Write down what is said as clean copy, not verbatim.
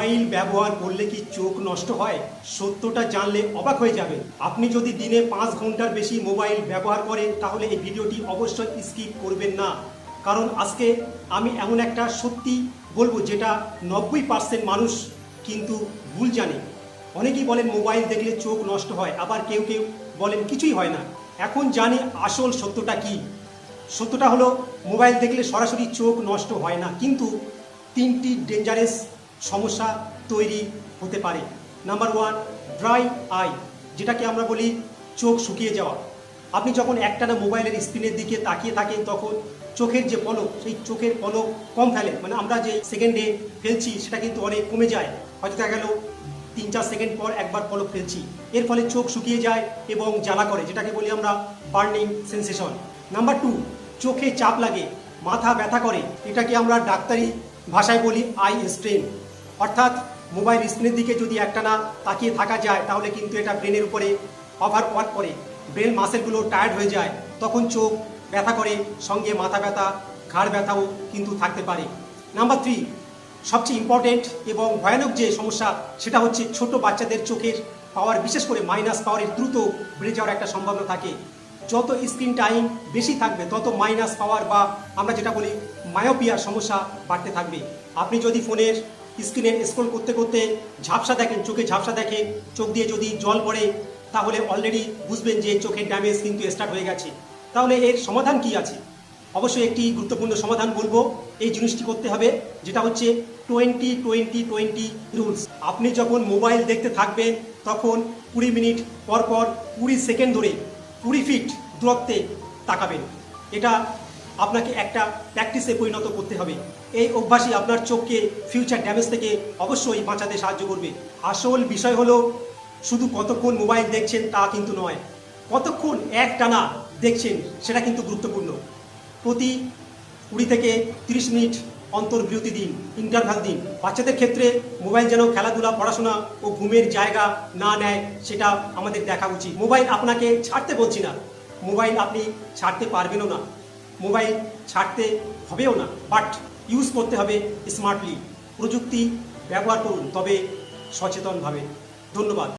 Mobile ব্যবহার করলে কি চোখ নষ্ট হয়? সত্যটা জানলে অবাক হয়ে যাবেন। আপনি যদি দিনে 5 ঘন্টার বেশি মোবাইল ব্যবহার করেন তাহলে এই ভিডিওটি অবশ্যই স্কিপ করবেন না, কারণ আজকে আমি এমন একটা সত্যি বলবো যেটা 90% মানুষ কিন্তু ভুল জানে। অনেকেই বলেন মোবাইল দেখলে চোখ নষ্ট হয়, আবার কেউ কেউ বলেন কিছুই হয় না। এখন জানি আসল সত্যটা কি। সত্যটা হলো মোবাইল দেখলে সরাসরি চোখ নষ্ট হয় না, কিন্তু 3টি ডেঞ্জারাস সমস্যা তৈরি হতে পারে। নাম্বার 1, ড্রাই আই, যেটাকে আমরা বলি চোখ শুকিয়ে যাওয়া। আপনি যখন একটানা মোবাইলের স্ক্রিনের দিকে তাকিয়ে থাকেন তখন চোখের যে পলক, সেই চোখের পলক কম ফেলে, মানে আমরা যে সেকেন্ডে ফেলছি সেটা কিন্তু অনেক কমে যায়। হয়তো দেখা গেল 3-4 সেকেন্ড পর একবার পলক ফেলছি, এর ফলে চোখ শুকিয়ে যায় এবং জ্বালা করে, যেটাকে বলি আমরা বার্নিং সেন্সেশন। নাম্বার 2, চোখে চাপ লাগে, মাথা ব্যথা করে, এটাকে আমরা ডাক্তারি ভাষায় বলি আই স্ট্রেন। অর্থাৎ মোবাইল স্ক্রিনের দিকে যদি একটানা তাকিয়ে থাকা যায় তাহলে কিন্তু এটা ব্রেনের উপরে ওভার ওয়ার্ক করে, ব্রেন মাসেলগুলো টায়ার্ড হয়ে যায়, তখন চোখ ব্যথা করে, সঙ্গে মাথা ব্যথা, ঘাড় ব্যথাও কিন্তু থাকতে পারে। নাম্বার 3, সবচেয়ে ইম্পর্টেন্ট এবং ভয়ানক যে সমস্যা সেটা হচ্ছে ছোট বাচ্চাদের চোখের পাওয়ার, বিশেষ করে মাইনাস পাওয়ারের দ্রুত বেড়ে যাওয়ার একটা সম্ভাবনা থাকে। যত স্ক্রিন টাইম বেশি থাকবে তত মাইনাস পাওয়ার বা আমরা যেটা বলি মায়োপিয়ার সমস্যা বাড়তে থাকবে। আপনি যদি ফোনের স্ক্রিনে স্ক্রল করতে করতে ঝাপসা দেখেন, চোখে ঝাপসা দেখে, চোখ দিয়ে যদি জল পড়ে, তাহলে অলরেডি বুঝবেন যে চোখের ড্যামেজ কিন্তু স্টার্ট হয়ে গেছে। তাহলে এর সমাধান কি আছে? অবশ্যই একটি গুরুত্বপূর্ণ সমাধান বলবো। এই জিনিসটি করতে হবে, যেটা হচ্ছে 20-20-20 রুলস। আপনি যখন মোবাইল দেখতে থাকবেন তখন 20 মিনিট পর পর 20 সেকেন্ড ধরে 20 ফিট দূরত্বে তাকাবেন। এটা আপনাকে একটা প্র্যাকটিসে পরিণত করতে হবে। এই অভ্যাসই আপনার চোখকে ফিউচার ড্যামেজ থেকে অবশ্যই বাঁচাতে সাহায্য করবে। আসল বিষয় হলো শুধু কতক্ষণ মোবাইল দেখছেন তা কিন্তু নয়, কতক্ষণ একটানা দেখছেন সেটা কিন্তু গুরুত্বপূর্ণ। প্রতি 20 থেকে 30 মিনিট অন্তর বিরতি দিন, ইন্টারভাল দিন। বাচ্চাদের ক্ষেত্রে মোবাইল যেন খেলাধুলা, পড়াশোনা ও ঘুমের জায়গা না নেয় সেটা আমাদের দেখা উচিত। মোবাইল আপনাকে ছাড়তে বলছি না, মোবাইল আপনি ছাড়তে পারবেনও না, মোবাইল ছাড়তে হবেও না, বাট ইউজ করতে হবে স্মার্টলি। প্রযুক্তি ব্যবহার করুন, তবে সচেতনভাবে। ধন্যবাদ।